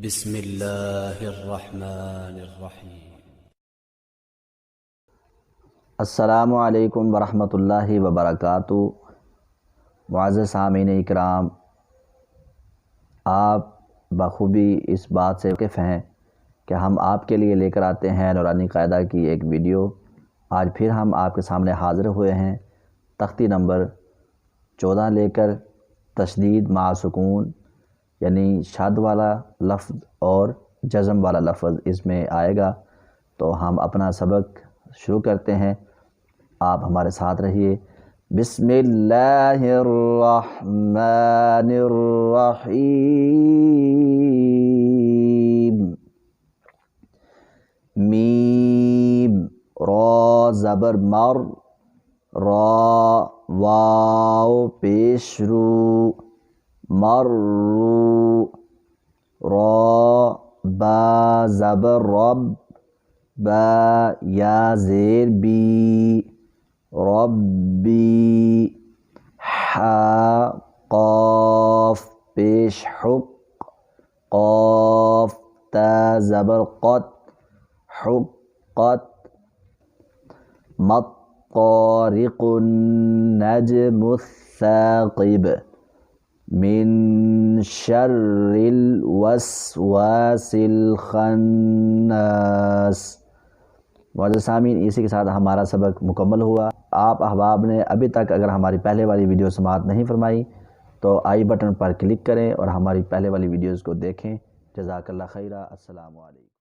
بسم اللہ الرحمن الرحیم۔ السلام علیکم ورحمۃ اللہ وبرکاتہ۔ معزز سامعین اکرام، آپ بخوبی اس بات سے واقف ہیں کہ ہم آپ کے لیے لے کر آتے ہیں نورانی قاعدہ کی ایک ویڈیو۔ آج پھر ہم آپ کے سامنے حاضر ہوئے ہیں تختی نمبر 14 لے کر۔ تشدید مع سکون یعنی شد والا لفظ اور جزم والا لفظ اس میں آئے گا، تو ہم اپنا سبق شروع کرتے ہیں۔ آپ ہمارے ساتھ رہیے۔ بسم اللہ الرحمن الرحیم۔ میم را زبر مر، را واو پیش رو، مرو، را با زبر رب، با یا زیر بی، ربی، ح قاف پیش حق، قاف تا زبر قط، حقت، مطارق النجم الثاقب، من شر الوسواس الخناس۔ معزز سامعین، اسی کے ساتھ ہمارا سبق مکمل ہوا۔ آپ احباب نے ابھی تک اگر ہماری پہلے والی ویڈیو سماعت نہیں فرمائی تو آئی بٹن پر کلک کریں اور ہماری پہلے والی ویڈیوز کو دیکھیں۔ جزاک اللہ خیرہ۔ السلام علیکم۔